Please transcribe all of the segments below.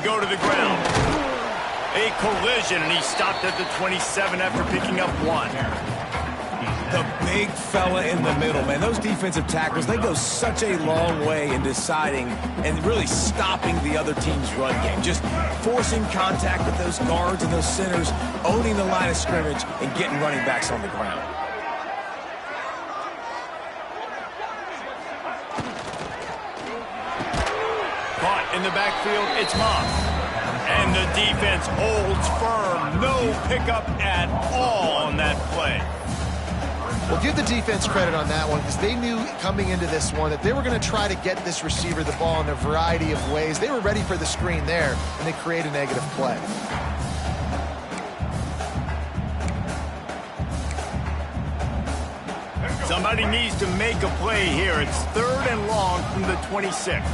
go to the ground. A collision, and he stopped at the 27 after picking up 1. The big fella in the middle, man. Those defensive tackles, they go such a long way in deciding and really stopping the other team's run game. Just forcing contact with those guards and those centers, owning the line of scrimmage, and getting running backs on the ground. Caught in the backfield, it's Moss. And the defense holds firm. No pickup at all on that play. Well, give the defense credit on that one because they knew coming into this one that they were going to try to get this receiver the ball in a variety of ways. They were ready for the screen there, and they create a negative play. Somebody needs to make a play here. It's 3rd and long from the 26.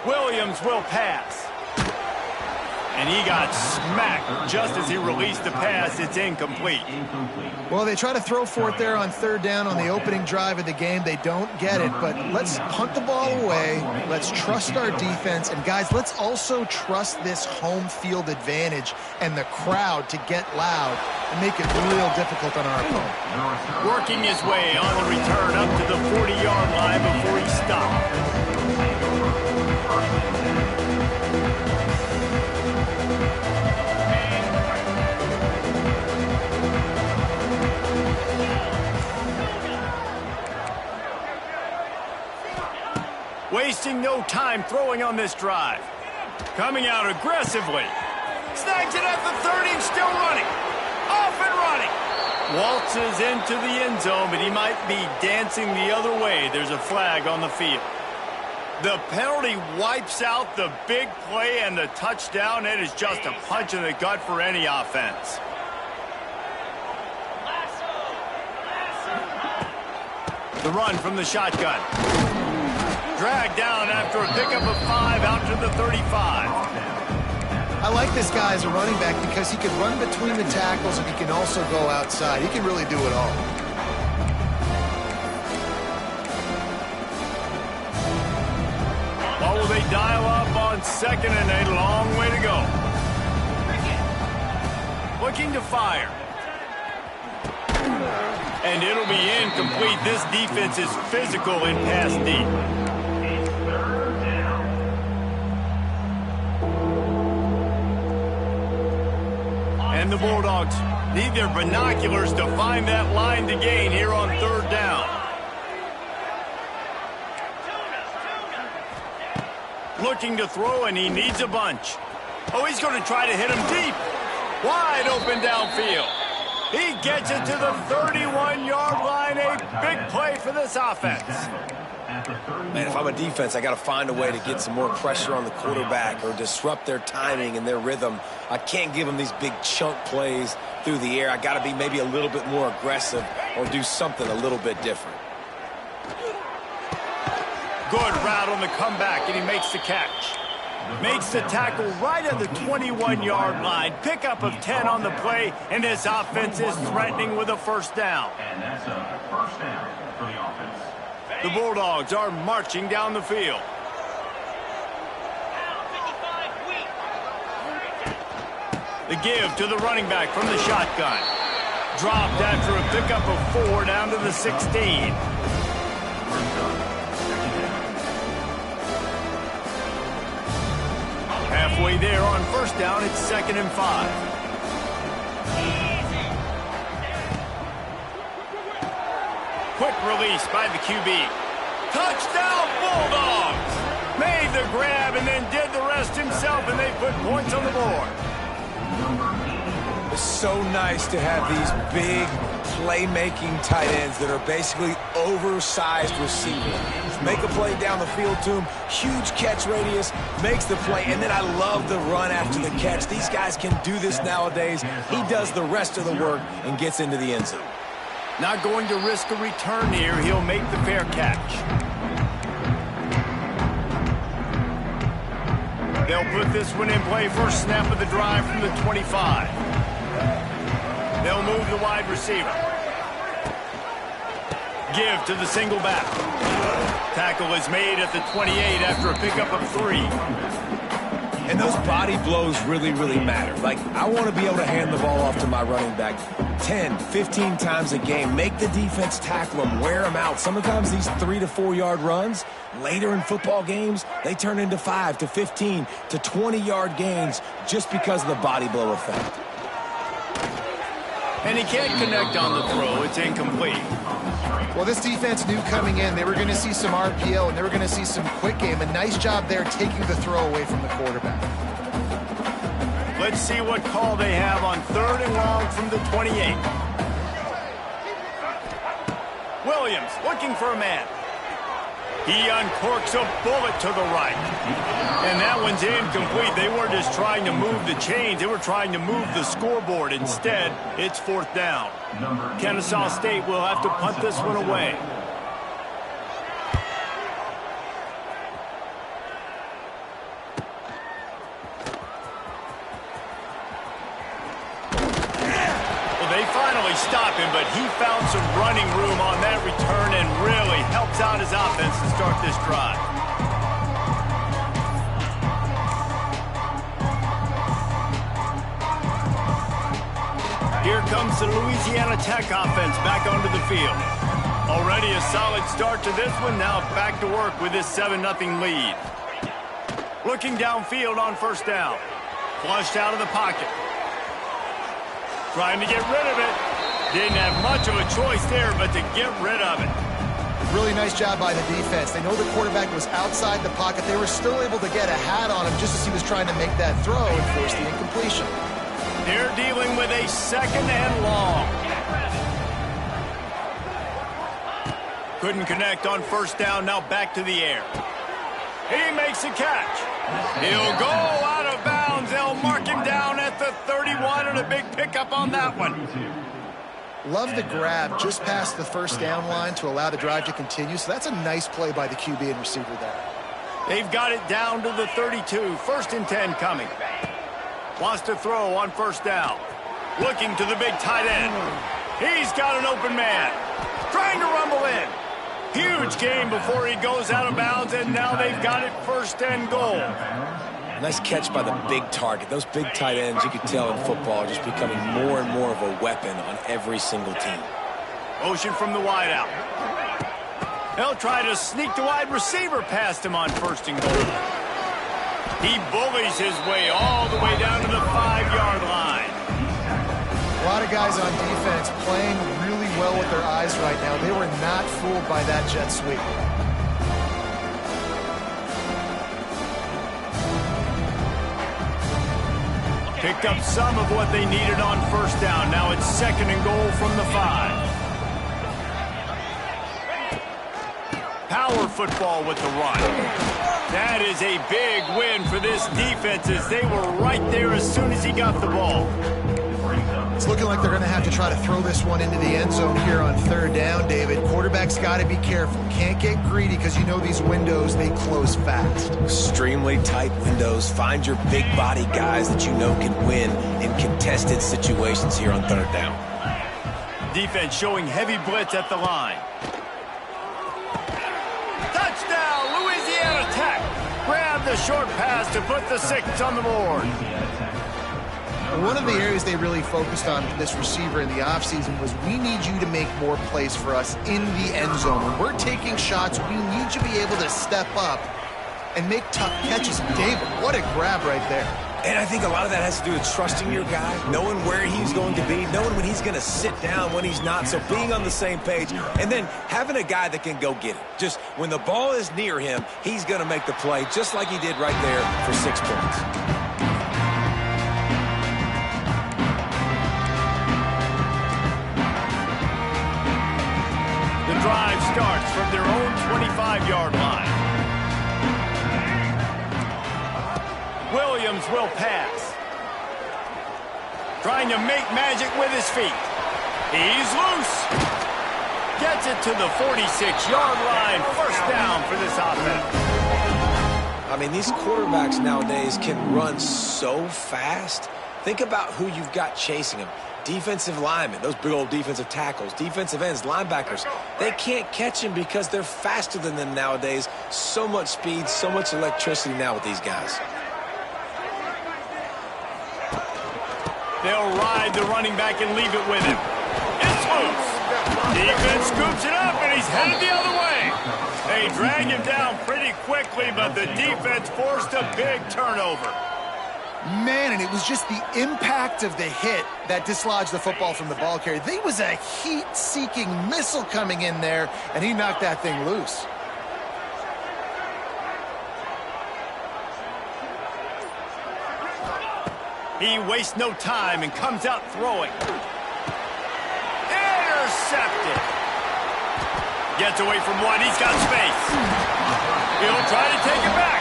Williams will pass. And he got smacked just as he released the pass. It's incomplete. Well, they try to throw for it there on 3rd down on the opening drive of the game. They don't get it, but let's punt the ball away. Let's trust our defense. And, guys, let's also trust this home field advantage and the crowd to get loud and make it real difficult on our opponent. Working his way on the return up to the 40-yard line before he stopped. Wasting no time throwing on this drive. Coming out aggressively. Snags it at the 30 and still running. Off and running. Waltzes into the end zone, but he might be dancing the other way. There's a flag on the field. The penalty wipes out the big play and the touchdown. It is just a punch in the gut for any offense. The run from the shotgun. Dragged down after a pickup of 5 out to the 35. I like this guy as a running back because he can run between the tackles and he can also go outside. He can really do it all. What will they dial up on 2nd and a long way to go? Looking to fire. And it'll be incomplete. This defense is physical in pass deep. And the Bulldogs need their binoculars to find that line to gain here on 3rd down. Looking to throw, and he needs a bunch. Oh, he's going to try to hit him deep. Wide open downfield. He gets it to the 31-yard line. A big play for this offense. Man, if I'm a defense, I got to find a way to get some more pressure on the quarterback or disrupt their timing and their rhythm. I can't give them these big chunk plays through the air. I got to be maybe a little bit more aggressive or do something a little bit different. Good route on the comeback, and he makes the catch. Makes the tackle right at the 21-yard line. Pickup of 10 on the play, and his offense is threatening with a 1st down. And that's a 1st down for the offense. The Bulldogs are marching down the field. The give to the running back from the shotgun. Dropped after a pickup of 4 down to the 16. Halfway there on 1st down, it's 2nd and 5. Quick release by the QB. Touchdown Bulldogs! Made the grab and then did the rest himself, and they put points on the board. It's so nice to have these big playmaking tight ends that are basically oversized receivers. Make a play down the field to him, huge catch radius, makes the play, and then I love the run after the catch. These guys can do this nowadays. He does the rest of the work and gets into the end zone. Not going to risk a return here. He'll make the fair catch. They'll put this one in play. First snap of the drive from the 25. They'll move the wide receiver. Give to the single back. Tackle is made at the 28 after a pickup of 3. And those body blows really, really matter. Like, I want to be able to hand the ball off to my running back 10, 15 times a game. Make the defense tackle them, wear them out. Sometimes these 3 to 4 yard runs, later in football games, they turn into 5 to 15 to 20 yard gains just because of the body blow effect. And he can't connect on the throw. It's incomplete. Well, this defense knew coming in they were going to see some RPO and they were going to see some quick game. A nice job there taking the throw away from the quarterback. Let's see what call they have on 3rd and long from the 28. Williams looking for a man. He uncorks a bullet to the right. And that one's incomplete. They weren't just trying to move the chains. They were trying to move the scoreboard. Instead, it's 4th down. Kennesaw State will have to punt this one away. They finally stop him, but he found some running room on that return and really helps out his offense to start this drive. Here comes the Louisiana Tech offense back onto the field. Already a solid start to this one, now back to work with this 7-0 lead. Looking downfield on 1st down. Flushed out of the pocket. Trying to get rid of it. Didn't have much of a choice there, but to get rid of it. Really nice job by the defense. They know the quarterback was outside the pocket. They were still able to get a hat on him just as he was trying to make that throw and force the incompletion. They're dealing with a 2nd and long. Couldn't connect on 1st down, now back to the air. He makes a catch. He'll go out of bounds. They'll mark him down at the 31 and a big pickup on that one. Love the grab just past the 1st down line to allow the drive to continue. So that's a nice play by the QB and receiver there. They've got it down to the 32. 1st and 10 coming. Wants to throw on 1st down. Looking to the big tight end. He's got an open man. Trying to rumble in. Huge gain before he goes out of bounds, and now they've got it 1st and goal. Nice catch by the big target. Those big tight ends, you can tell in football, are just becoming more and more of a weapon on every single team. Motion from the wide out. They'll try to sneak the wide receiver past him on 1st and goal. He bullies his way all the way down to the 5-yard line. A lot of guys on defense playing really well with their eyes right now. They were not fooled by that jet sweep. Picked up some of what they needed on 1st down. Now it's 2nd and goal from the 5. Power football with the run. That is a big win for this defense as they were right there as soon as he got the ball. It's looking like they're going to have to try to throw this one into the end zone here on 3rd down, David. Quarterback's got to be careful. Can't get greedy because you know these windows, they close fast. Extremely tight windows. Find your big body guys that you know can win in contested situations here on 3rd down. Defense showing heavy blitz at the line. Touchdown, Louisiana Tech. Grab the short pass to put the 6 on the board. One of the areas they really focused on for this receiver in the offseason was we need you to make more plays for us in the end zone. When we're taking shots, we need you to be able to step up and make tough catches. David, what a grab right there. And I think a lot of that has to do with trusting your guy, knowing where he's going to be, knowing when he's going to sit down, when he's not, so being on the same page, and then having a guy that can go get it. Just when the ball is near him, he's going to make the play, just like he did right there for 6 points. The drive starts from their own 25-yard line. Williams will pass. Trying to make magic with his feet. He's loose. Gets it to the 46-yard line. 1st down for this offense. I mean, these quarterbacks nowadays can run so fast. Think about who you've got chasing him. Defensive linemen, those big old defensive tackles, defensive ends, linebackers, they can't catch him because they're faster than them nowadays. So much speed, so much electricity now with these guys. They'll ride the running back and leave it with him. It's loose. Defense scoops it up, and he's headed the other way. They drag him down pretty quickly, but the defense forced a big turnover. Man, and it was just the impact of the hit that dislodged the football from the ball carrier. There was a heat-seeking missile coming in there, and he knocked that thing loose. He wastes no time and comes out throwing. Intercepted. Gets away from one. He's got space. He'll try to take it back.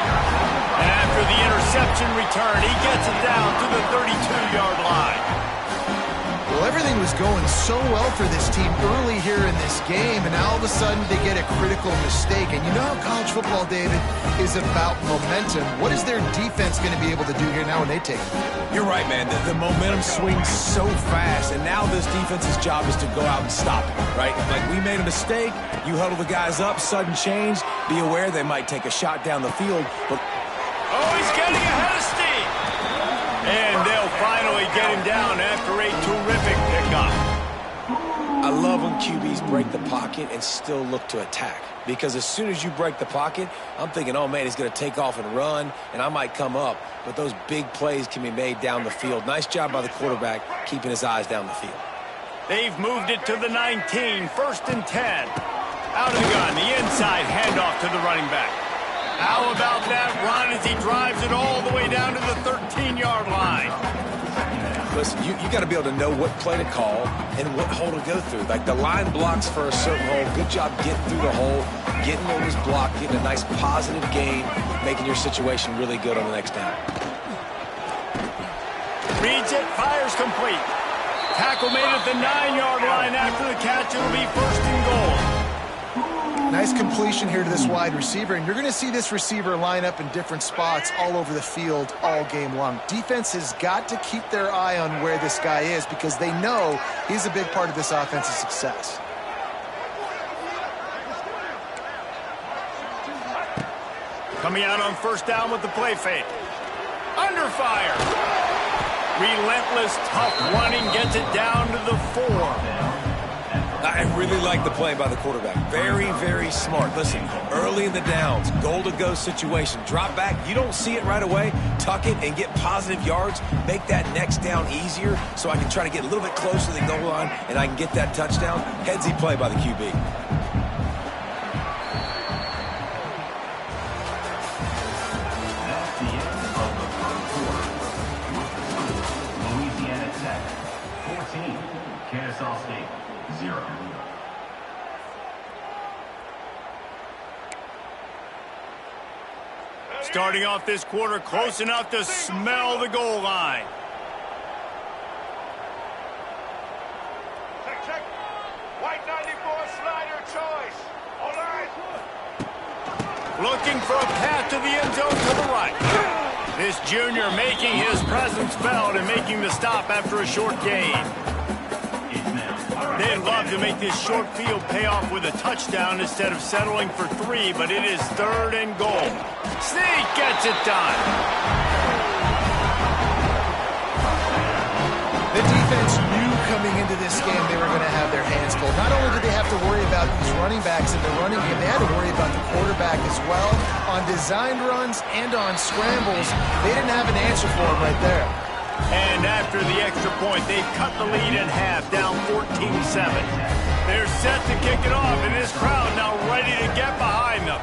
And after the interception return, he gets it down to the 32-yard line. Well, everything was going so well for this team early here in this game, and now all of a sudden they get a critical mistake. And you know how college football, David, is about momentum. What is their defense going to be able to do here now when they take it? You're right, man. The momentum swings so fast, and now this defense's job is to go out and stop it, right? Like, we made a mistake, you huddle the guys up, sudden change, be aware they might take a shot down the field. But oh, he's getting ahead of steam. And they'll finally get him down after a terrific pickup. I love when QBs break the pocket and still look to attack. Because as soon as you break the pocket, I'm thinking, oh, man, he's going to take off and run, and I might come up. But those big plays can be made down the field. Nice job by the quarterback keeping his eyes down the field. They've moved it to the 19, 1st and 10. Out of the gun, the inside handoff to the running back. How about that run as he drives it all the way down to the 13-yard line? Listen, you got to be able to know what play to call and what hole to go through. Like, the line blocks for a certain hole. Good job getting through the hole, getting over his block, getting a nice positive gain, making your situation really good on the next down. Reads it, fires complete. Tackle made at the 9-yard line. After the catch, it'll be 1st and goal. Nice completion here to this wide receiver, and you're going to see this receiver line up in different spots all over the field all game long. Defense has got to keep their eye on where this guy is because they know he's a big part of this offense's success. Coming out on 1st down with the play fake. Under fire. Relentless, tough running, gets it down to the 4. I really like the play by the quarterback. Very, very smart. Listen, early in the downs, goal-to-go situation. Drop back. You don't see it right away. Tuck it and get positive yards. Make that next down easier so I can try to get a little bit closer to the goal line and I can get that touchdown. Headsy play by the QB. That's the end of the first quarter. Louisiana Tech, 14. Kennesaw State, 0. Starting off this quarter close enough to smell the goal line. Check. White 94 slider choice. All right. Looking for a path to the end zone to the right. This junior making his presence felt and making the stop after a short gain. They'd love to make this short field pay off with a touchdown instead of settling for 3, but it is 3rd and goal. Sneak gets it done. The defense knew coming into this game they were going to have their hands full. Not only did they have to worry about these running backs in the running game, they had to worry about the quarterback as well. On designed runs and on scrambles, they didn't have an answer for him right there. And after the extra point, they've cut the lead in half, down 14-7. They're set to kick it off, and this crowd now ready to get behind them.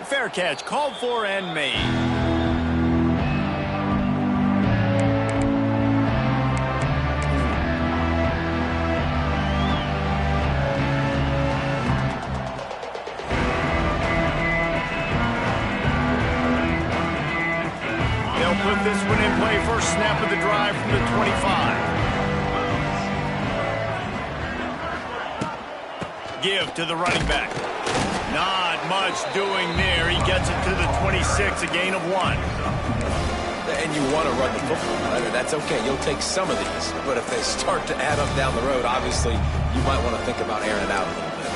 Fair catch, called for and made. Put this one in play, first snap of the drive from the 25. Give to the running back. Not much doing there. He gets it to the 26, a gain of 1. And you want to run the football, right? That's okay. You'll take some of these. But if they start to add up down the road, obviously, you might want to think about airing it out a little bit.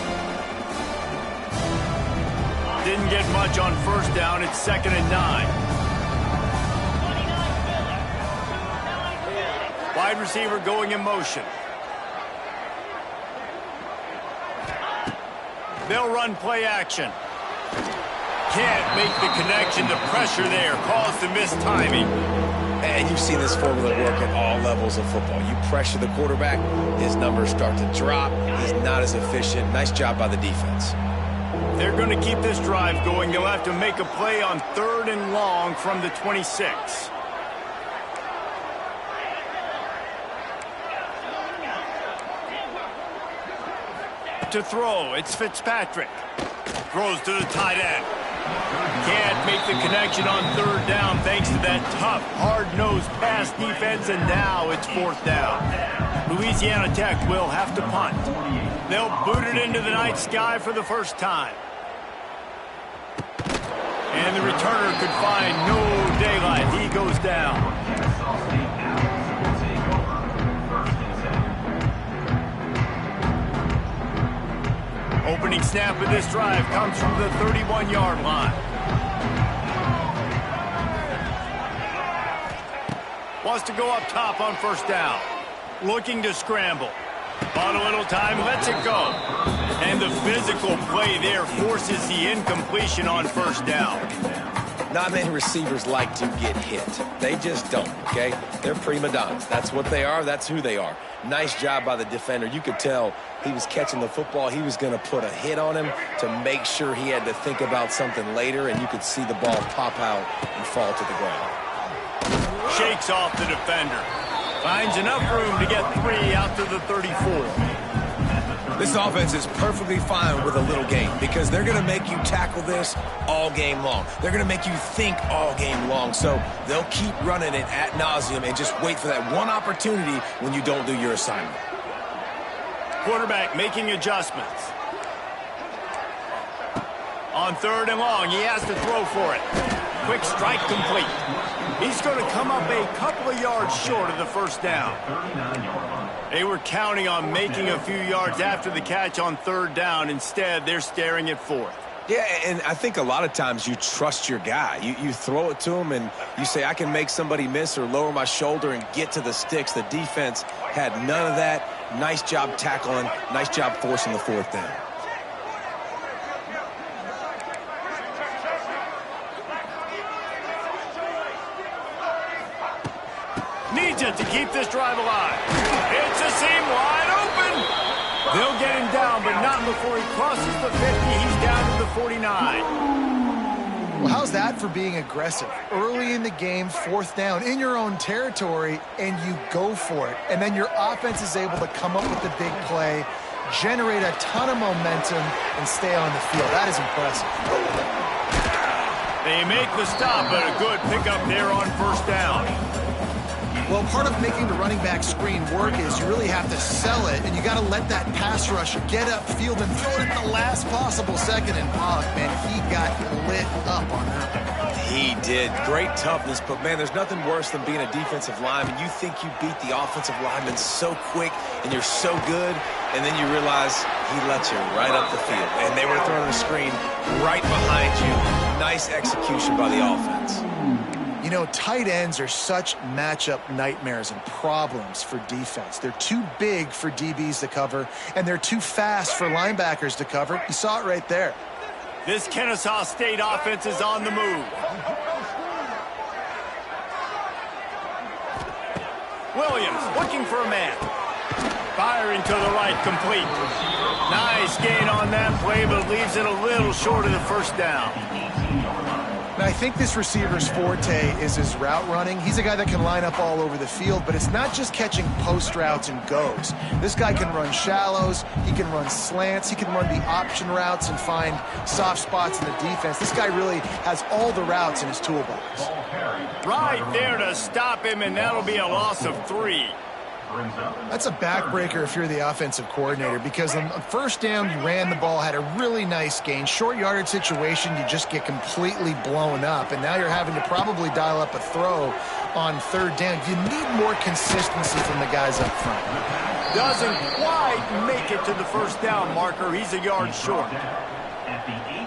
Didn't get much on first down. It's 2nd and 9. Wide receiver going in motion. They'll run play action. Can't make the connection. The pressure there caused the missed timing. And you've seen this formula work at all levels of football. You pressure the quarterback, his numbers start to drop. He's not as efficient. Nice job by the defense. They're going to keep this drive going. They'll have to make a play on 3rd and long from the 26. To throw, it's Fitzpatrick. Throws to the tight end. Can't make the connection on 3rd down thanks to that tough, hard-nosed pass defense, and now it's 4th down. Louisiana Tech will have to punt. They'll boot it into the night sky for the first time. And the returner could find no daylight. He goes down. Opening snap of this drive comes from the 31-yard line. Wants to go up top on 1st down. Looking to scramble. On a little time, lets it go. And the physical play there forces the incompletion on 1st down. Not many receivers like to get hit. They just don't, okay? They're prima donnas. That's what they are. That's who they are. Nice job by the defender. You could tell he was catching the football. He was going to put a hit on him to make sure he had to think about something later, and you could see the ball pop out and fall to the ground. Shakes off the defender. Finds enough room to get 3 out to the 34. This offense is perfectly fine with a little game because they're going to make you tackle this all game long. They're going to make you think all game long. So they'll keep running it ad nauseum and just wait for that one opportunity when you don't do your assignment. Quarterback making adjustments. On 3rd and long, he has to throw for it. Quick strike complete. He's going to come up a couple of yards short of the 1st down. They were counting on making a few yards after the catch on 3rd down. Instead, they're staring at 4th. Yeah, and I think a lot of times you trust your guy. You throw it to him and you say, I can make somebody miss or lower my shoulder and get to the sticks. The defense had none of that. Nice job tackling. Nice job forcing the 4th down. Needs it to keep this drive alive. It's a seam wide open. They'll get him down, but not before he crosses the 50. He's down to the 49. Well, how's that for being aggressive? Early in the game, 4th down, in your own territory, and you go for it. And then your offense is able to come up with the big play, generate a ton of momentum, and stay on the field. That is impressive. They make the stop, but a good pickup there on 1st down. Well, part of making the running back screen work is you really have to sell it, and you got to let that pass rush get upfield and throw it at the last possible second. And, oh, man, he got lit up on that one. He did. Great toughness, but, man, there's nothing worse than being a defensive lineman. You think you beat the offensive lineman so quick, and you're so good, and then you realize he lets you right up the field. And they were throwing a screen right behind you. Nice execution by the offense. You know, tight ends are such matchup nightmares and problems for defense. They're too big for DBs to cover, and they're too fast for linebackers to cover. You saw it right there. This Kennesaw State offense is on the move. Williams looking for a man. Firing to the right, complete. Nice gain on that play, but leaves it a little short of the 1st down. And I think this receiver's forte is his route running. He's a guy that can line up all over the field, but it's not just catching post routes and goes. This guy can run shallows, he can run slants, he can run the option routes and find soft spots in the defense. This guy really has all the routes in his toolbox. Right there to stop him, and that'll be a loss of 3. brings up. That's a backbreaker if you're the offensive coordinator, because on first down, you ran the ball, had a really nice gain. Short yardage situation, you just get completely blown up, and now you're having to probably dial up a throw on third down. You need more consistency from the guys up front. Doesn't quite make it to the first down marker. He's a yard short.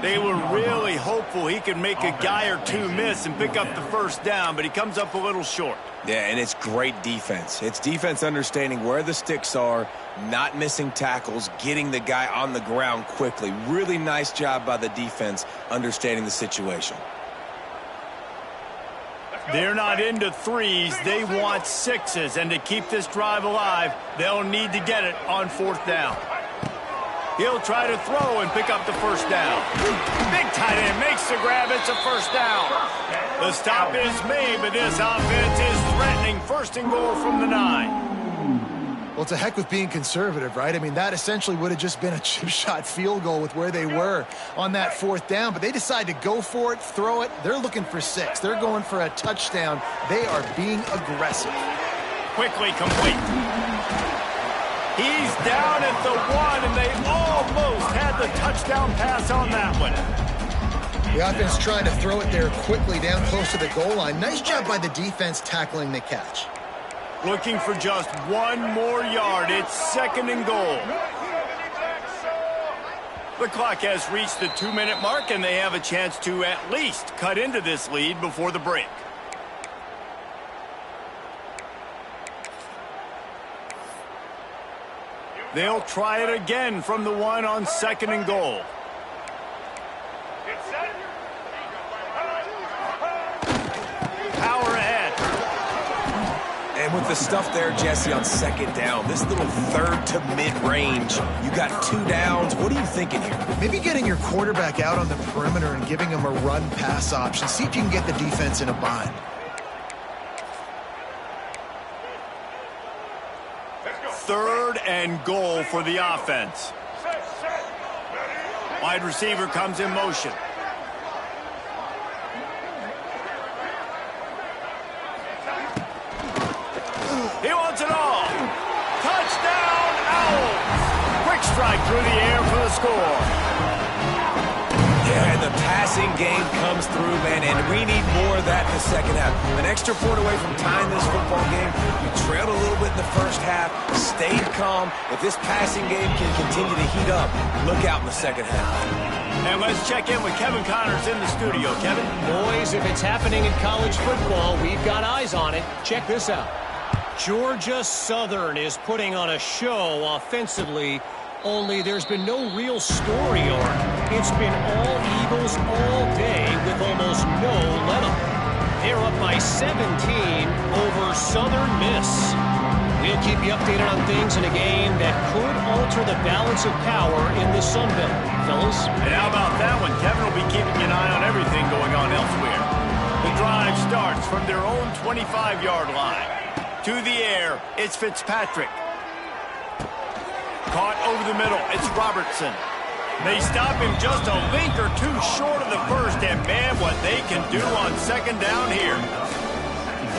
They were really hopeful he could make a guy or two miss and pick up the first down, but he comes up a little short. Yeah, and it's great defense. It's defense understanding where the sticks are, not missing tackles, getting the guy on the ground quickly. Really nice job by the defense understanding the situation. They're not into threes. They want sixes, and to keep this drive alive, they'll need to get it on fourth down. He'll try to throw and pick up the first down. Big tight end makes the grab. It's a first down. The stop is made, but this offense is threatening. First and goal from the 9. Well, it's a heck with being conservative, right? I mean, that essentially would have just been a chip shot field goal with where they were on that fourth down, but they decide to go for it, throw it. They're looking for 6. They're going for a touchdown. They are being aggressive. Quickly complete. He's down at the 1, and they almost had the touchdown pass on that one. The offense trying to throw it there quickly down close to the goal line. Nice job by the defense tackling the catch. Looking for just 1 more yard. It's second and goal. The clock has reached the 2-minute mark, and they have a chance to at least cut into this lead before the break. They'll try it again from the 1 on second and goal. Power ahead. And with the stuff there, Jesse, on second down, this little third to mid-range, you got 2 downs. What are you thinking here? Maybe getting your quarterback out on the perimeter and giving him a run-pass option. See if you can get the defense in a bind. Third and goal for the offense. Wide receiver comes in motion. He wants it all. Touchdown, Owls. Quick strike through the air for the score. Yeah, and the passing game comes through, man, and we need more of that in the second half. An extra point away from tying this football game. You trailed a little bit in the first half, stayed calm. If this passing game can continue to heat up, look out in the second half. And let's check in with Kevin Connors in the studio. Kevin? Boys, if it's happening in college football, we've got eyes on it. Check this out. Georgia Southern is putting on a show offensively, only there's been no real story arc. It's been all Eagles all day with almost no let-up. They're up by 17 over Southern Miss. We'll keep you updated on things in a game that could alter the balance of power in the Sun Belt. Fellas? And how about that one? Kevin will be keeping an eye on everything going on elsewhere. The drive starts from their own 25-yard line. To the air, it's Fitzpatrick. Caught over the middle, it's Robertson. They stop him just a link or two short of the first, and man, what they can do on second down here.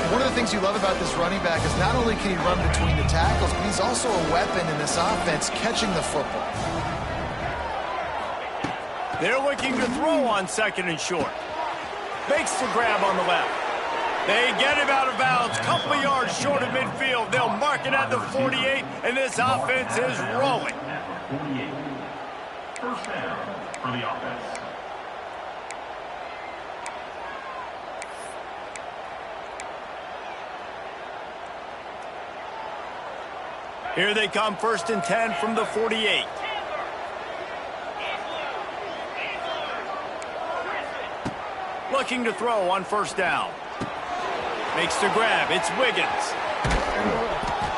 One of the things you love about this running back is not only can he run between the tackles, but he's also a weapon in this offense catching the football. They're looking to throw on second and short. Makes the grab on the left. They get him out of bounds, couple of yards short of midfield. They'll mark it at the 48, and this offense is rolling. 48. First down for the offense. Here they come, first and 10 from the 48. Looking to throw on first down. Makes the grab. It's Wiggins.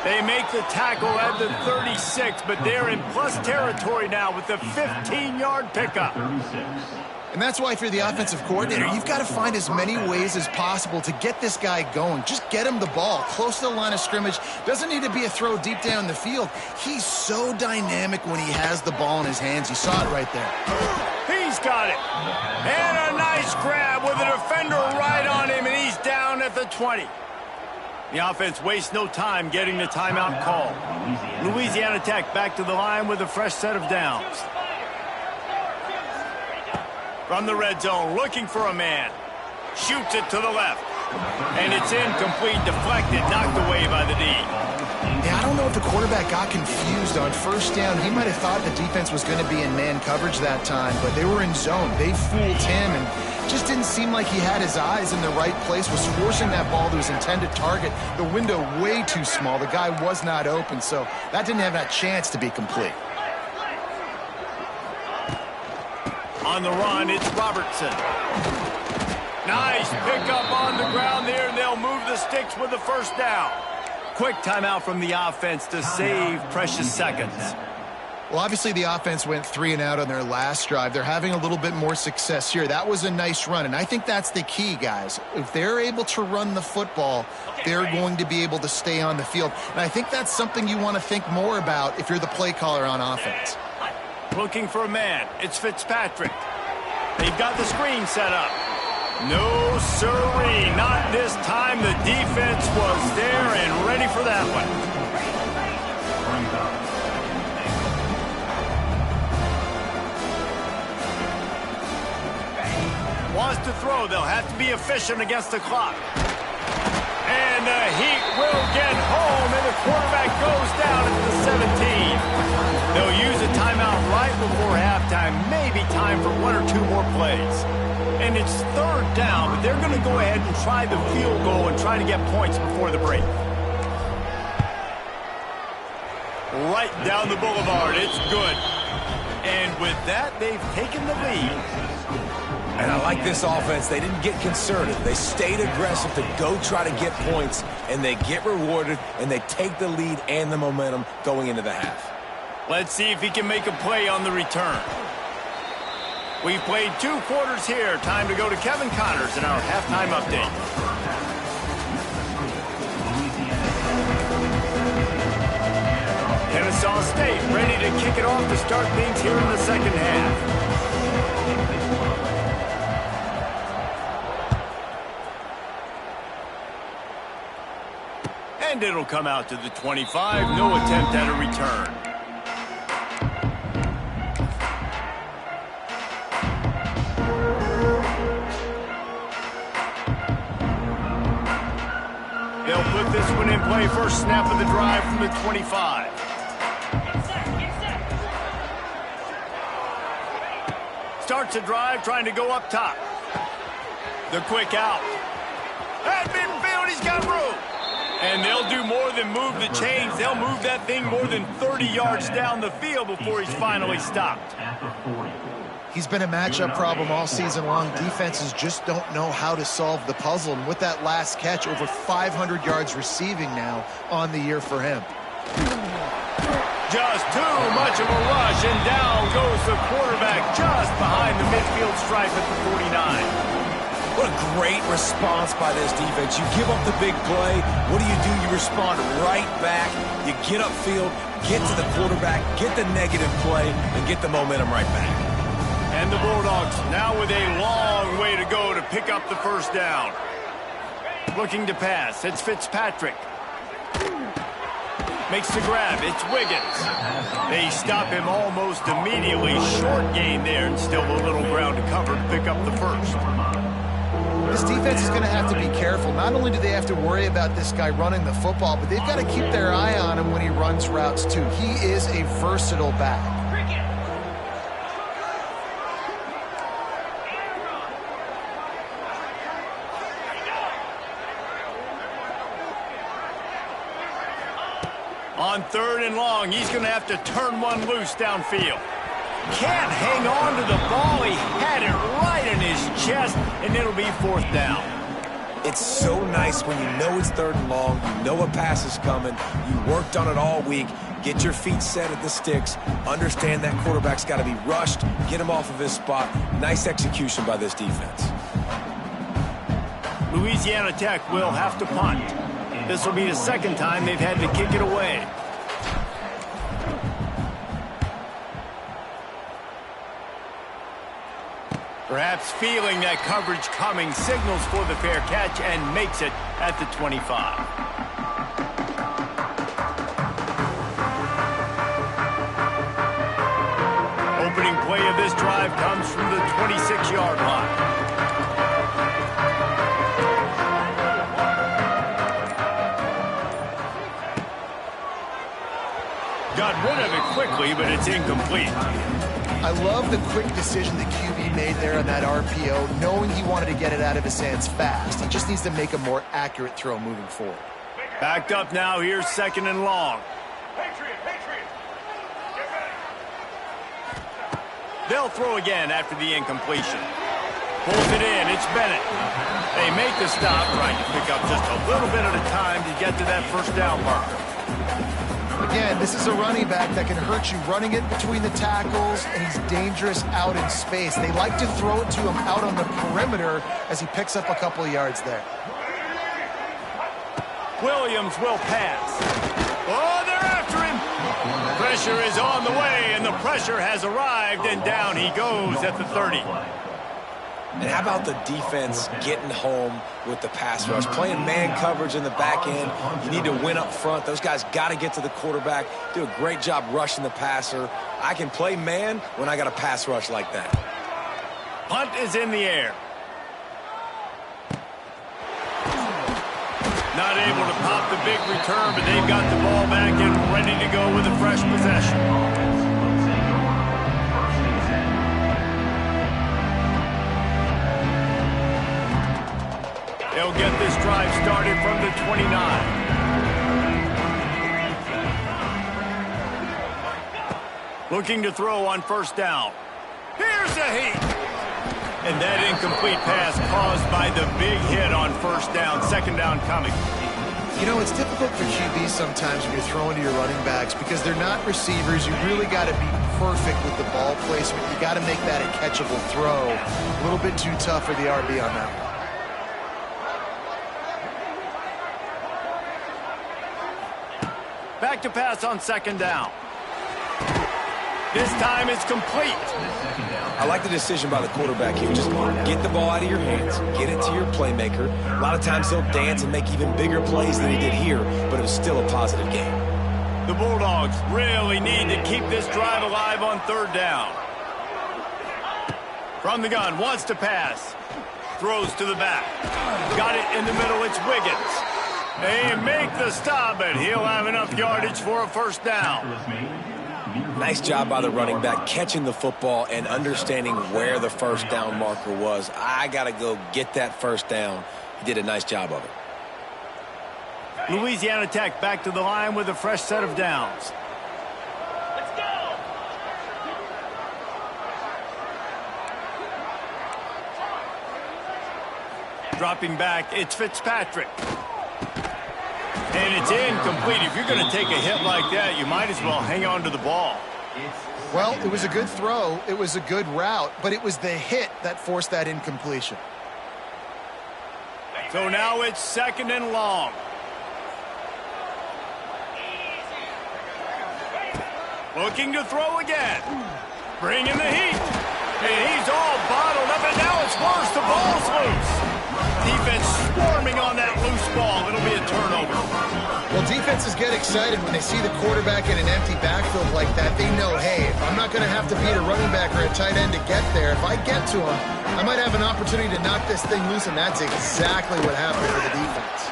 They make the tackle at the 36, but they're in plus territory now with the 15-yard pickup. 36. And that's why if you're the offensive coordinator, you've got to find as many ways as possible to get this guy going. Just get him the ball close to the line of scrimmage. Doesn't need to be a throw deep down the field. He's so dynamic when he has the ball in his hands. You saw it right there. He's got it. And a nice grab with a defender right on him, and he's down at the 20. The offense wastes no time getting the timeout call. Louisiana Tech back to the line with a fresh set of downs. From the red zone, looking for a man. Shoots it to the left. And it's incomplete, deflected, knocked away by the D. Yeah, I don't know if the quarterback got confused on first down. He might have thought the defense was going to be in man coverage that time, but they were in zone. They fooled him and just didn't seem like he had his eyes in the right place, was forcing that ball to his intended target. The window way too small. The guy was not open, so that didn't have that chance to be complete. On the run, it's Robertson. Nice pickup on the ground there, and they'll move the sticks with the first down. Quick timeout from the offense to save precious seconds. Well, obviously the offense went 3 and out on their last drive. They're having a little bit more success here. That was a nice run, and I think that's the key, guys. If they're able to run the football, they're going to be able to stay on the field. And I think that's something you want to think more about if you're the play caller on offense. Looking for a man. It's Fitzpatrick. They've got the screen set up. No, sirree, not this time. The defense was there and ready for that one. Wants to throw. They'll have to be efficient against the clock. And the heat will get home, and the quarterback goes down at the 17. They'll use a timeout right before halftime, maybe time for 1 or 2 more plays. And it's third down, but they're going to go ahead and try the field goal and try to get points before the break. Right down the boulevard. It's good. And with that, they've taken the lead. And I like this offense. They didn't get concerted. They stayed aggressive to go try to get points, and they get rewarded, and they take the lead and the momentum going into the half. Let's see if he can make a play on the return. We've played 2 quarters here. Time to go to Kevin Connors in our halftime update. Kennesaw State ready to kick it off to start things here in the second half. And it'll come out to the 25. No attempt at a return. They'll put this one in play. First snap of the drive from the 25. Starts a drive trying to go up top. The quick out. At midfield, he's got room. And they'll do more than move the chains. They'll move that thing more than 30 yards down the field before he's finally stopped. He's been a matchup problem all season long. Defenses just don't know how to solve the puzzle. And with that last catch, over 500 yards receiving now on the year for him. Just too much of a rush, and down goes the quarterback just behind the midfield stripe at the 49. What a great response by this defense. You give up the big play. What do? You respond right back. You get upfield, get to the quarterback, get the negative play, and get the momentum right back. And the Bulldogs now with a long way to go to pick up the first down. Looking to pass. It's Fitzpatrick. Makes the grab. It's Wiggins. They stop him almost immediately. Short gain there, and still a little ground to cover to pick up the first. This defense is going to have to be careful. Not only do they have to worry about this guy running the football, but they've got to keep their eye on him when he runs routes too. He is a versatile back. On 3rd and long, he's going to have to turn one loose downfield. Can't hang on to the ball. He had it right in his chest, and it'll be 4th down. It's so nice when you know it's 3rd and long, you know a pass is coming, you worked on it all week, get your feet set at the sticks, understand that quarterback's got to be rushed, get him off of his spot. Nice execution by this defense. Louisiana Tech will have to punt. This will be the 2nd time they've had to kick it away. Perhaps feeling that coverage coming, signals for the fair catch and makes it at the 25. drive comes from the 26-yard line. Got rid of it quickly, but it's incomplete. I love the quick decision the QB made there on that RPO, knowing he wanted to get it out of his hands fast. He just needs to make a more accurate throw moving forward. Backed up now. Here's 2nd and long. Patriot. Get ready. They'll throw again after the incompletion. Pulls it in. It's Bennett. They make the stop, trying to pick up just a little bit at a time to get to that first down marker. Again, this is a running back that can hurt you running it between the tackles, and he's dangerous out in space. They like to throw it to him out on the perimeter as he picks up a couple of yards there. Williams will pass. Oh, they're after him. Pressure is on the way, and the pressure has arrived, and down he goes at the 30. And how about the defense getting home with the pass rush? Playing man coverage in the back end. You need to win up front. Those guys got to get to the quarterback. Do a great job rushing the passer. I can play man when I got a pass rush like that. Punt is in the air. Not able to pop the big return, but they've got the ball back and ready to go with a fresh possession. They'll get this drive started from the 29. Looking to throw on 1st down. Here's a heat. And that incomplete pass caused by the big hit on 1st down. 2nd down coming. You know, it's difficult for QBs sometimes when you're throwing to your running backs because they're not receivers. You really got to be perfect with the ball placement. You got to make that a catchable throw. A little bit too tough for the RB on that one. Back to pass on 2nd down. This time it's complete. I like the decision by the quarterback here. Just get the ball out of your hands, get it to your playmaker. A lot of times he'll dance and make even bigger plays than he did here, but it was still a positive game. The Bulldogs really need to keep this drive alive on 3rd down. From the gun, wants to pass. Throws to the back. Got it in the middle, it's Wiggins. They make the stop, and he'll have enough yardage for a 1st down. Nice job by the running back catching the football and understanding where the 1st down marker was. I got to go get that 1st down. He did a nice job of it. Louisiana Tech back to the line with a fresh set of downs. Let's go. Dropping back, it's Fitzpatrick. And it's incomplete. If you're going to take a hit like that, you might as well hang on to the ball. Well, it was a good throw. It was a good route, but it was the hit that forced that incompletion. So now it's 2nd and long. Looking to throw again. Bringing the heat. And he's all bottled up, and now it's worse. The ball's loose. Defense swarming on that loose ball. It'll be a turnover. Well, defenses get excited when they see the quarterback in an empty backfield like that. They know, hey, if I'm not going to have to beat a running back or a tight end to get there, if I get to him, I might have an opportunity to knock this thing loose, and that's exactly what happened for the defense.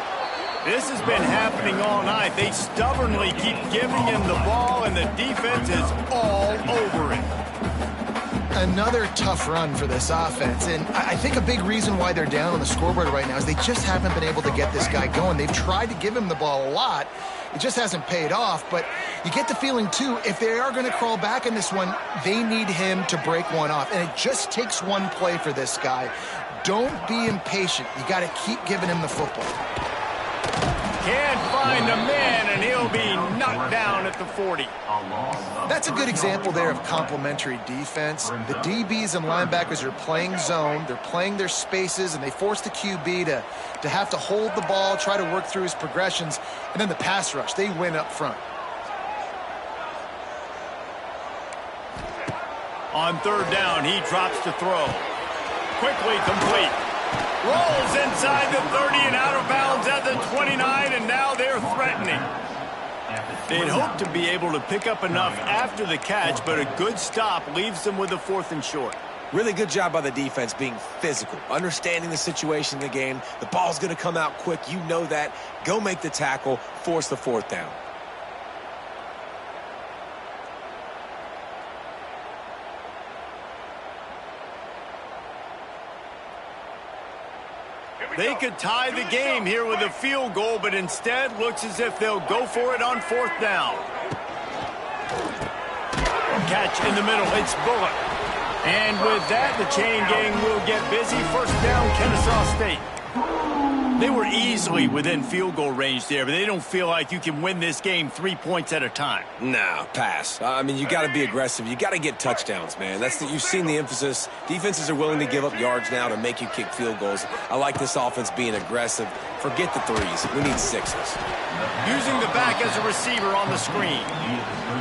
This has been happening all night. They stubbornly keep giving him the ball, and the defense is all over it. Another tough run for this offense, and I think a big reason why they're down on the scoreboard right now is they just haven't been able to get this guy going. They've tried to give him the ball a lot. It just hasn't paid off, but you get the feeling, too, if they are going to crawl back in this one, they need him to break one off, and it just takes one play for this guy. Don't be impatient. You got to keep giving him the football. Can't find a man, and he'll be knocked down at the 40. That's a good example there of complementary defense. The DBs and linebackers are playing zone. They're playing their spaces, and they force the QB to have to hold the ball, try to work through his progressions, and then the pass rush. They win up front. On 3rd down, he drops to throw. Quickly complete. Rolls inside the 30 and out of bounds at the 29, and now they're threatening. They'd hope to be able to pick up enough after the catch, but a good stop leaves them with a 4th and short. Really good job by the defense being physical, understanding the situation in the game. The ball's going to come out quick. You know that. Go make the tackle, force the 4th down. They could tie the game here with a field goal, but instead looks as if they'll go for it on 4th down. Catch in the middle. It's Bullock. And with that, the chain gang will get busy. 1st down, Kennesaw State. They were easily within field goal range there, but they don't feel like you can win this game 3 points at a time. No, pass. I mean, you got to be aggressive. You got to get touchdowns, man. You've seen the emphasis. Defenses are willing to give up yards now to make you kick field goals. I like this offense being aggressive. Forget the 3s. We need 6s. Using the back as a receiver on the screen.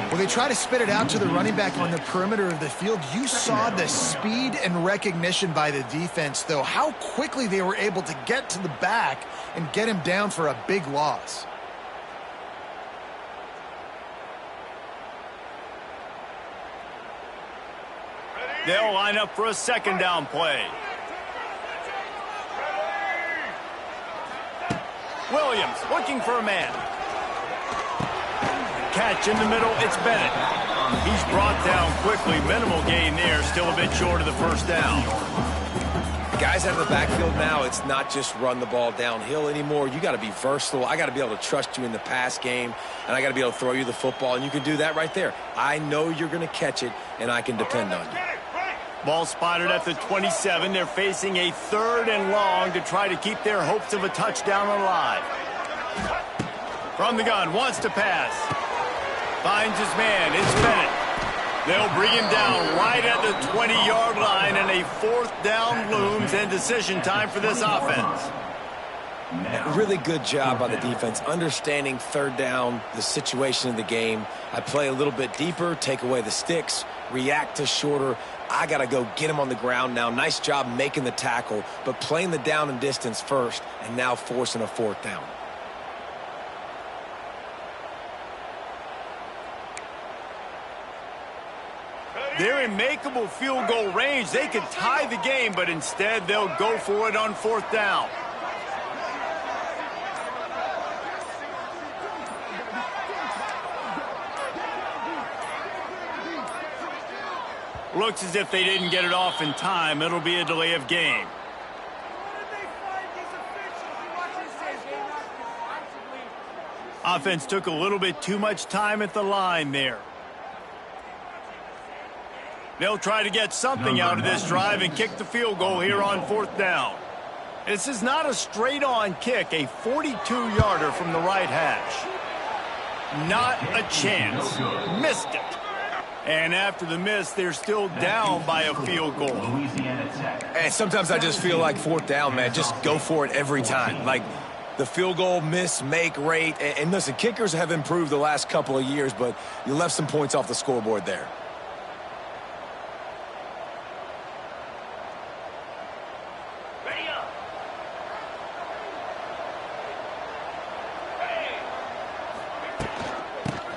Well, they try to spit it out to the running back on the perimeter of the field. You saw the speed and recognition by the defense, though, how quickly they were able to get to the back and get him down for a big loss. They'll line up for a 2nd down play. Williams looking for a man. Catch in the middle, it's Bennett. He's brought down quickly. Minimal gain there, still a bit short of the 1st down. Guys out of the backfield now, it's not just run the ball downhill anymore. You got to be versatile. I got to be able to trust you in the pass game, and I got to be able to throw you the football, and you can do that right there. I know you're going to catch it, and I can depend on you. Ball spotted at the 27. They're facing a 3rd and long to try to keep their hopes of a touchdown alive. From the gun, wants to pass. Finds his man, it's Bennett. They'll bring him down right at the 20-yard line, and a 4th down looms, and decision time for this offense. Really good job by the defense, understanding 3rd down, the situation of the game. I play a little bit deeper, take away the sticks, react to shorter. I got to go get him on the ground now. Nice job making the tackle, but playing the down and distance first, and now forcing a 4th down. They're in makeable field goal range. They could tie the game, but instead they'll go for it on 4th down. Looks as if they didn't get it off in time. It'll be a delay of game. Offense took a little bit too much time at the line there. They'll try to get something out of this drive and kick the field goal here on 4th down. This is not a straight-on kick, a 42-yarder from the right hash. Not a chance. Missed it. And after the miss, they're still down by a field goal. And sometimes I just feel like 4th down, man. Just go for it every time. Like the field goal miss, make rate. And listen, kickers have improved the last couple of years, but you left some points off the scoreboard there.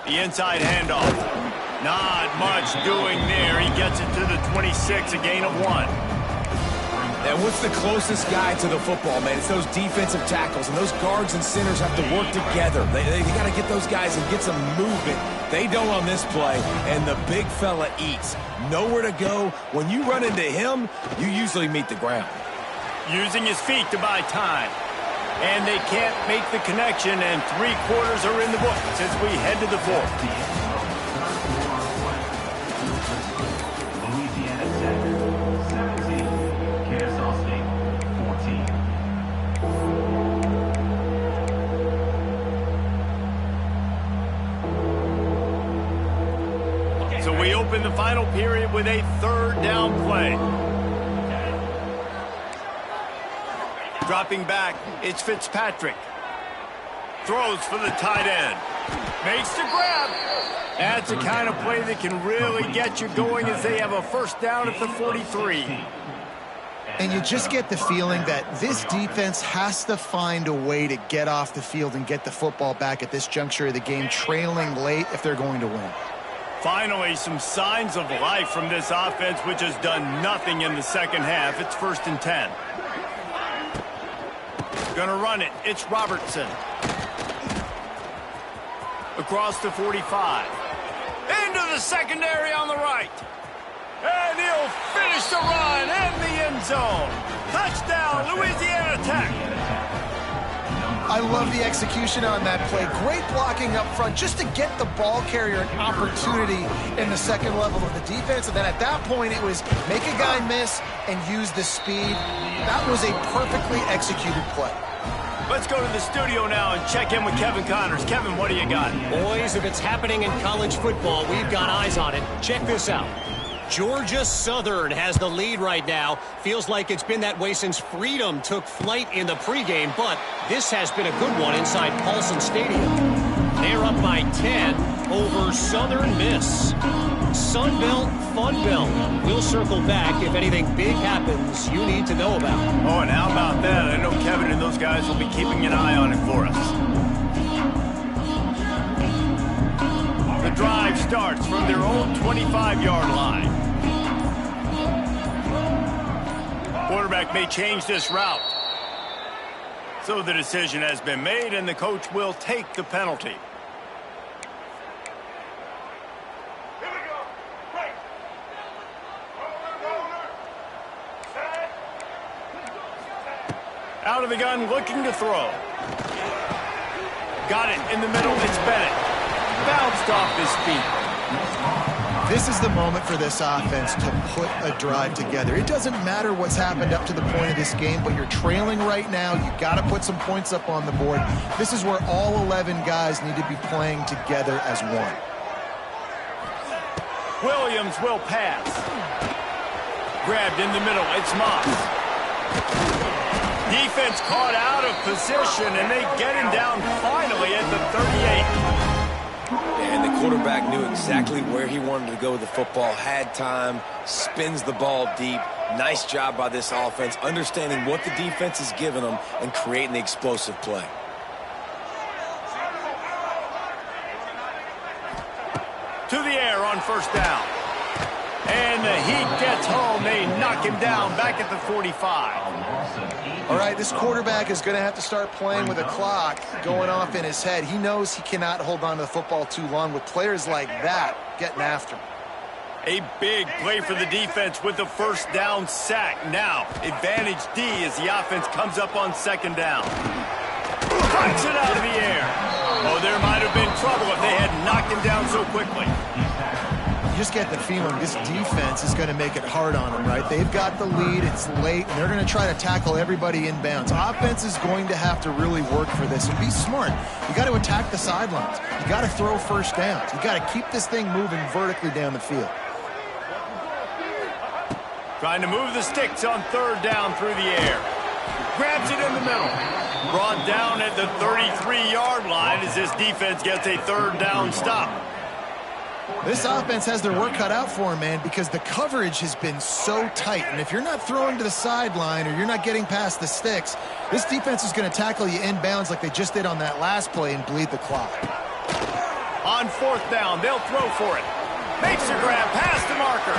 The inside handoff. Not much doing there. He gets it to the 26, a gain of 1. And what's the closest guy to the football, man? It's those defensive tackles, and those guards and centers have to work together. They got to get those guys and get some movement. They don't on this play, and the big fella eats. Nowhere to go. When you run into him, you usually meet the ground. Using his feet to buy time. And they can't make the connection, and 3 quarters are in the books as we head to the 4th. So we open the final period with a 3rd down play. Dropping back, it's Fitzpatrick. Throws for the tight end. Makes the grab. That's the kind of play that can really get you going as they have a 1st down at the 43. And you just get the feeling that this defense has to find a way to get off the field and get the football back at this juncture of the game, trailing late if they're going to win. Finally, some signs of life from this offense, which has done nothing in the second half. It's 1st and 10. Gonna run it. It's Robertson. Across the 45. Into the secondary on the right. And he'll finish the run in the end zone. Touchdown, Louisiana Tech. I love the execution on that play. Great blocking up front just to get the ball carrier an opportunity in the second level of the defense. And then at that point, it was make a guy miss and use the speed. That was a perfectly executed play. Let's go to the studio now and check in with Kevin Connors. Kevin, what do you got? Boys, if it's happening in college football, we've got eyes on it. Check this out. Georgia Southern has the lead right now. Feels like it's been that way since Freedom took flight in the pregame, but this has been a good one inside Paulson Stadium. They're up by 10 over Southern Miss. Sunbelt, Funbelt. We'll circle back if anything big happens you need to know about. Oh, and how about that? I know Kevin and those guys will be keeping an eye on it for us. The drive starts from their own 25-yard line. Quarterback may change this route. So the decision has been made, and the coach will take the penalty. Here we go. Right. Roller. Set. Out of the gun, looking to throw. Got it in the middle. It's Bennett. Bounced off his feet. This is the moment for this offense to put a drive together. It doesn't matter what's happened up to the point of this game, but you're trailing right now. You got to put some points up on the board. This is where all 11 guys need to be playing together as one. Williams will pass. Grabbed in the middle. It's Moss. Defense caught out of position, and they get him down finally at the 38. And the quarterback knew exactly where he wanted to go with the football, had time, spins the ball deep. Nice job by this offense, understanding what the defense is giving them and creating the explosive play. To the air on 1st down. And the heat gets home. They knock him down back at the 45. All right, this quarterback is going to have to start playing with a clock going off in his head. He knows he cannot hold on to the football too long with players like that getting after him. A big play for the defense with the 1st down sack. Now, advantage D as the offense comes up on 2nd down. Punch it out of the air. Oh, there might have been trouble if they had knocked him down so quickly. You just get the feeling this defense is going to make it hard on them, right? They've got the lead, it's late, and they're going to try to tackle everybody inbounds. Offense is going to have to really work for this and be smart. You got to attack the sidelines. You got to throw 1st downs. You got to keep this thing moving vertically down the field. Trying to move the sticks on 3rd down through the air. Grabs it in the middle. Brought down at the 33-yard line as this defense gets a 3rd down stop. This offense has their work cut out for them, man, because the coverage has been so tight. And if you're not throwing to the sideline or you're not getting past the sticks, this defense is going to tackle you inbounds like they just did on that last play and bleed the clock. On 4th down, they'll throw for it. Makes a grab past the marker.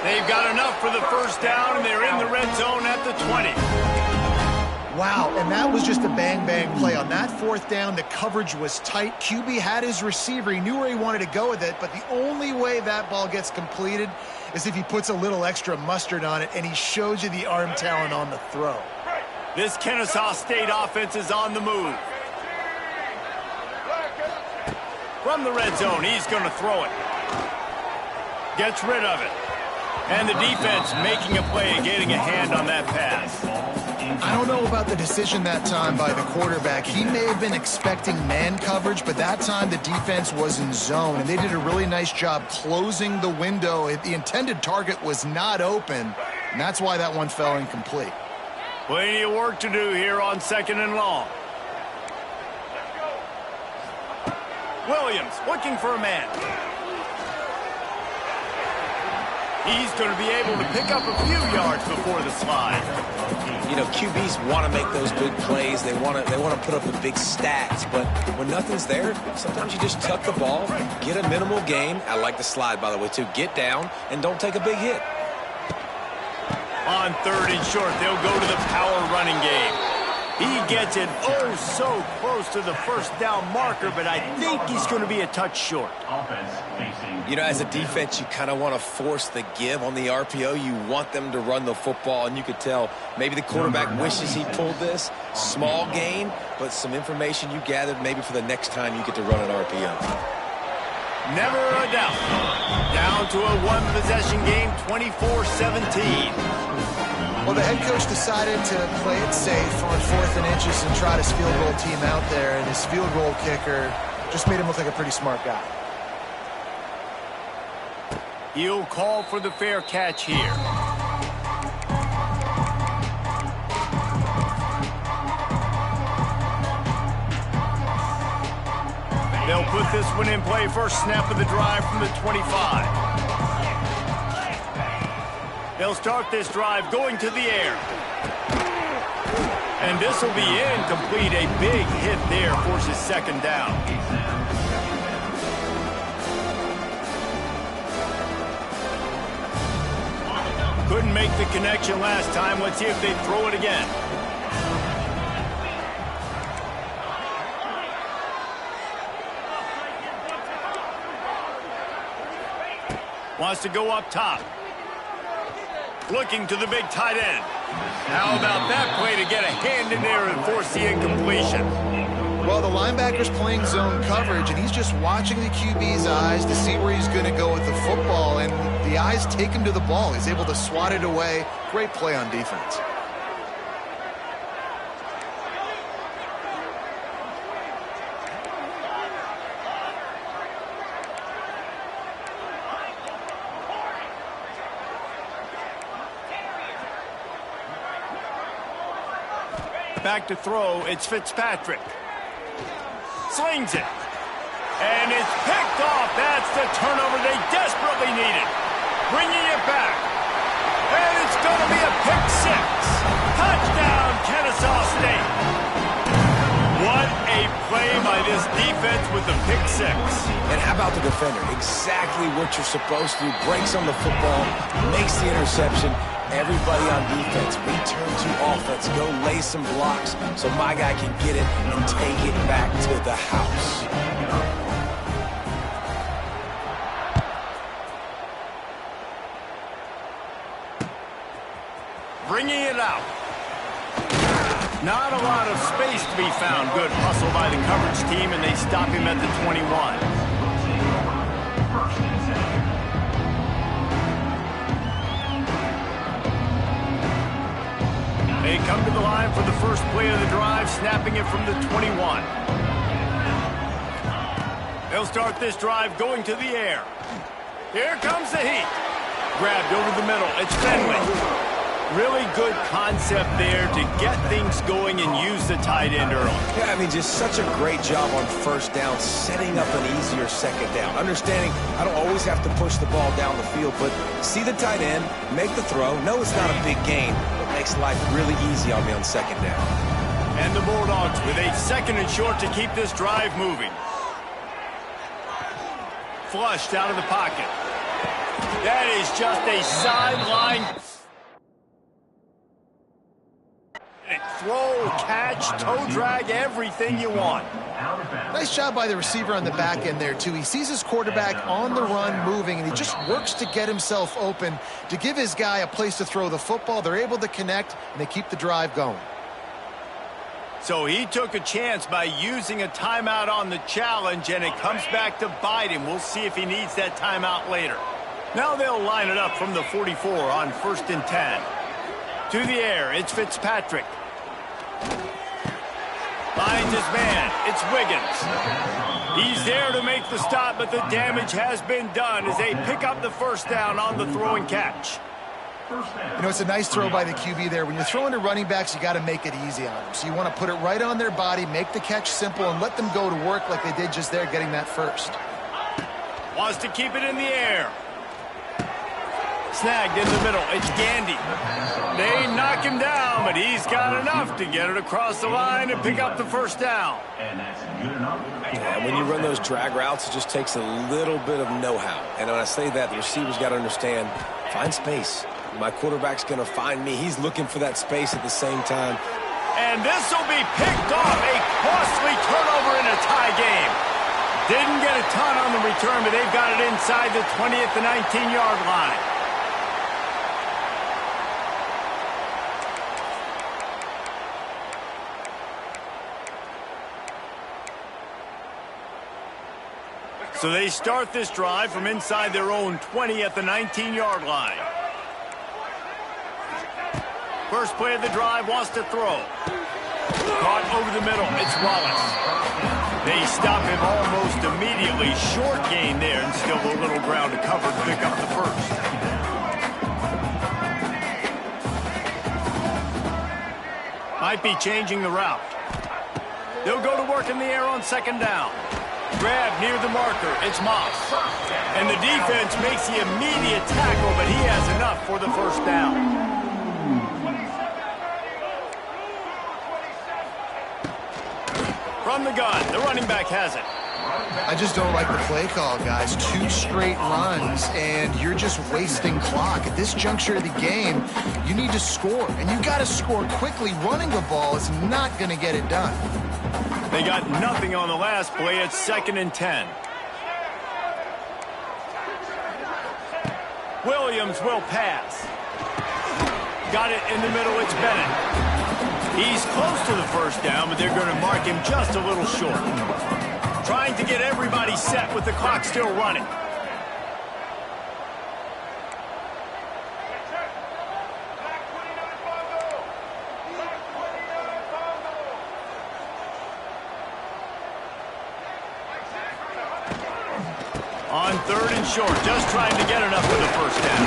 They've got enough for the 1st down, and they're in the red zone at the 20. Wow, and that was just a bang-bang play. On that 4th down, the coverage was tight. QB had his receiver. He knew where he wanted to go with it, but the only way that ball gets completed is if he puts a little extra mustard on it, and he shows you the arm talent on the throw. This Kennesaw State offense is on the move. From the red zone, he's going to throw it. Gets rid of it. And the defense making a play and getting a hand on that pass. I don't know about the decision that time by the quarterback. He may have been expecting man coverage, but that time the defense was in zone, and they did a really nice job closing the window. The intended target was not open, and that's why that one fell incomplete. Plenty of work to do here on 2nd and long. Williams looking for a man. He's going to be able to pick up a few yards before the slide. You know, QBs want to make those big plays. They want to put up the big stats. But when nothing's there, sometimes you just tuck the ball, get a minimal gain. I like the slide, by the way, too. Get down and don't take a big hit. On 3rd and short, they'll go to the power running game. He gets it oh so close to the first down marker, but I think he's going to be a touch short. You know, as a defense, you kind of want to force the give on the RPO. You want them to run the football, and you could tell maybe the quarterback wishes he pulled this. Small gain, but some information you gathered maybe for the next time you get to run an RPO. Never a doubt. Down to a one-possession game, 24-17. Well, the head coach decided to play it safe on 4th and inches and trot his field goal team out there, and his field goal kicker just made him look like a pretty smart guy. He'll call for the fair catch here. They'll put this one in play. First snap of the drive from the 25. They'll start this drive going to the air. And this will be incomplete. A big hit there forces 2nd down. Couldn't make the connection last time. Let's see if they throw it again. Wants to go up top. Looking to the big tight end. How about that play to get a hand in there and force the incompletion? Well, the linebacker's playing zone coverage, and he's just watching the QB's eyes to see where he's going to go with the football, and the eyes take him to the ball. He's able to swat it away. Great play on defense. Back to throw, it's Fitzpatrick. Slings it. And it's picked off. That's the turnover they desperately needed. Bringing it back. And it's going to be a pick 6. Touchdown, Kennesaw State. What a play by this defense with the pick 6. And how about the defender? Exactly what you're supposed to do. Breaks on the football, makes the interception. Everybody on defense, return to offense. Go lay some blocks so my guy can get it and take it back to the house. Bringing it out. Not a lot of space to be found. Good hustle by the coverage team, and they stop him at the 21. They come to the line for the first play of the drive, snapping it from the 21. They'll start this drive going to the air. Here comes the heat. Grabbed over the middle. It's Finley. Really good concept there to get things going and use the tight end early. Yeah, I mean, just such a great job on first down, setting up an easier 2nd down. Understanding I don't always have to push the ball down the field, but see the tight end, make the throw. No, it's not a big gain, but makes life really easy on me on 2nd down. And the Bulldogs with a 2nd and short to keep this drive moving. Flushed out of the pocket. That is just a sideline. Throw, catch, toe drag, everything you want. Nice job by the receiver on the back end there, too. He sees his quarterback on the run moving, and he just works to get himself open to give his guy a place to throw the football. They're able to connect, and they keep the drive going. So he took a chance by using a timeout on the challenge, and it comes back to bite him. We'll see if he needs that timeout later. Now they'll line it up from the 44 on 1st and 10. To the air, it's Fitzpatrick. Finds his man. It's Wiggins. He's there to make the stop, but the damage has been done as they pick up the first down on the throw and catch. You know, it's a nice throw by the QB there. When you're throwing to running backs, you got to make it easy on them. So you want to put it right on their body, make the catch simple, and let them go to work like they did just there, getting that first. Wants to keep it in the air. Snagged in the middle. It's Gandy. They knock him down, but he's got enough to get it across the line and pick up the first down. And that's good enough. And when you run those drag routes, it just takes a little bit of know-how. And when I say that, the receiver's got to understand, find space. My quarterback's going to find me. He's looking for that space at the same time. And this will be picked off. A costly turnover in a tie game. Didn't get a ton on the return, but they've got it inside the 20 at the 19-yard line. So they start this drive from inside their own 20 at the 19-yard line. First play of the drive, wants to throw. Caught over the middle, it's Wallace. They stop him almost immediately. Short gain there, and still a little ground to cover to pick up the first. Might be changing the route. They'll go to work in the air on second down. Grab near the marker, it's Moss. And the defense makes the immediate tackle, but he has enough for the first down. From the gun, the running back has it. I just don't like the play call, guys. 2 straight runs, and you're just wasting clock. At this juncture of the game, you need to score, and you got to score quickly. Running the ball is not going to get it done. They got nothing on the last play. It's 2nd and 10. Williams will pass. Got it in the middle. It's Bennett. He's close to the first down, but they're going to mark him just a little short. Trying to get everybody set with the clock still running. On 3rd and short, just trying to get enough for the first down.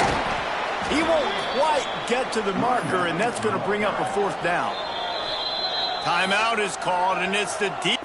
He won't quite get to the marker, and that's going to bring up a 4th down. Timeout is called, and it's the deep.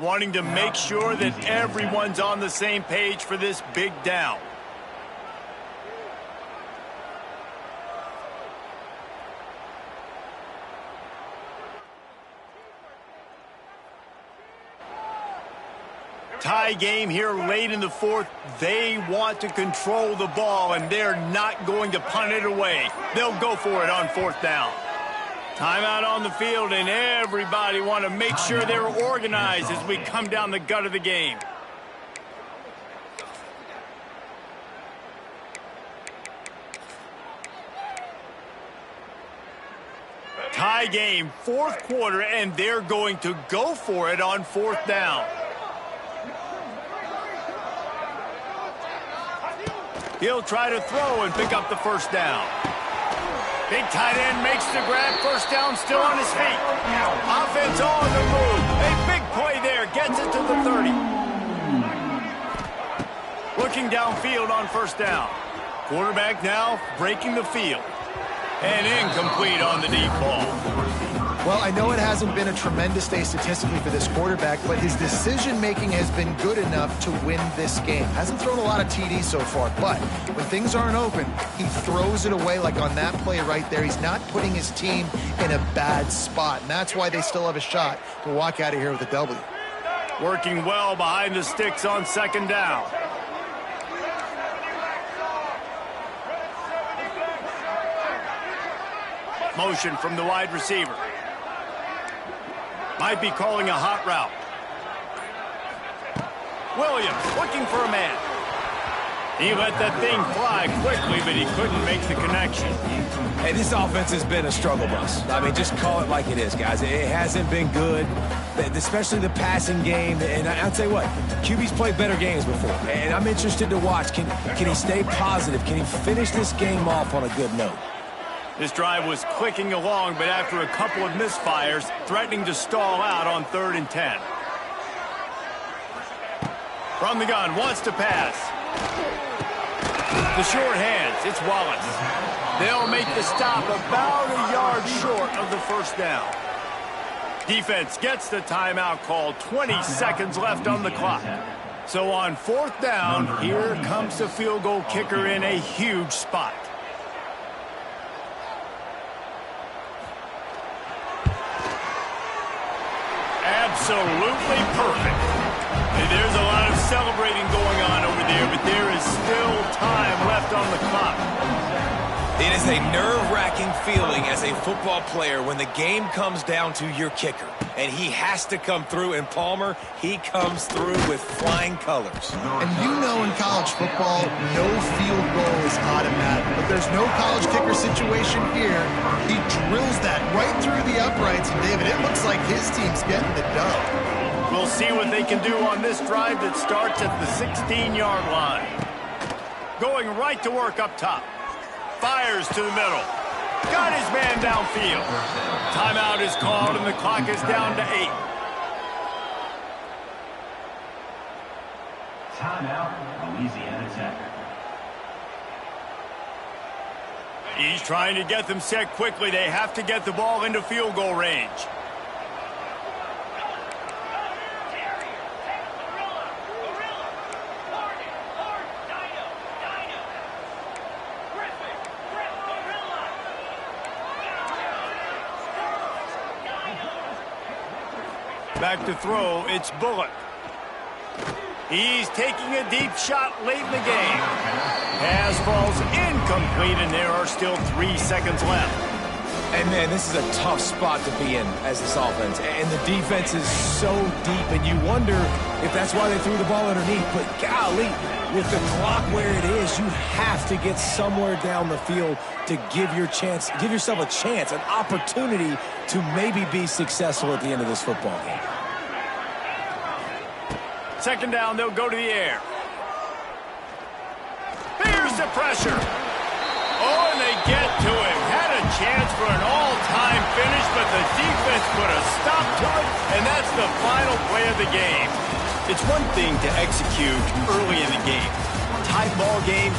Wanting to make sure that everyone's on the same page for this big down. Tie game here late in the 4th. They want to control the ball, and they're not going to punt it away. They'll go for it on 4th down. Timeout on the field, and everybody want to make sure they're organized as we come down the gut of the game. Tie game, 4th quarter, and they're going to go for it on 4th down. He'll try to throw and pick up the first down. Big tight end makes the grab. First down, still on his feet. Offense on the move. A big play there. Gets it to the 30. Looking downfield on first down. Quarterback now breaking the field. And incomplete on the deep ball. Well, I know it hasn't been a tremendous day statistically for this quarterback, but his decision-making has been good enough to win this game. Hasn't thrown a lot of TDs so far, but when things aren't open, he throws it away like on that play right there. He's not putting his team in a bad spot, and that's why they still have a shot to walk out of here with a W. Working well behind the sticks on second down. Motion from the wide receiver. Might be calling a hot route. Williams looking for a man. He let that thing fly quickly, but he couldn't make the connection. Hey, this offense has been a struggle bus. I mean, just call it like it is, guys. It hasn't been good, especially the passing game. And I'll tell you what, QB's played better games before. And I'm interested to watch. Can he stay positive? Can he finish this game off on a good note? This drive was clicking along, but after a couple of misfires, threatening to stall out on 3rd and 10. From the gun, wants to pass. The short hands, it's Wallace. They'll make the stop about a yard short of the first down. Defense gets the timeout call, 20 seconds left on the clock. So on 4th down, here comes the field goal kicker in a huge spot. Absolutely perfect. There's a lot of celebrating going on over there, but there is still time left on the clock. It is a nerve-wracking feeling as a football player when the game comes down to your kicker. And he has to come through. And Palmer, he comes through with flying colors. And you know in college football, no field goal is automatic. But there's no college kicker situation here. He drills that right through the uprights. And David, it looks like his team's getting the dub. We'll see what they can do on this drive that starts at the 16-yard line. Going right to work up top. Fires to the middle. Got his man downfield. Timeout is called and the clock is down to 8. Timeout, Louisiana Tech. He's trying to get them set quickly. They have to get the ball into field goal range. Back to throw, it's Bullock. He's taking a deep shot late in the game. Pass falls incomplete, and there are still 3 seconds left. And, man, this is a tough spot to be in as this offense. And the defense is so deep, and you wonder if that's why they threw the ball underneath. But, golly, with the clock where it is, you have to get somewhere down the field to give yourself a chance, an opportunity to maybe be successful at the end of this football game. 2nd down, they'll go to the air. Here's the pressure. Oh, and they get to him. Had a chance for an all-time finish, but the defense put a stop to it, and that's the final play of the game. It's one thing to execute early in the game. Tie ball game.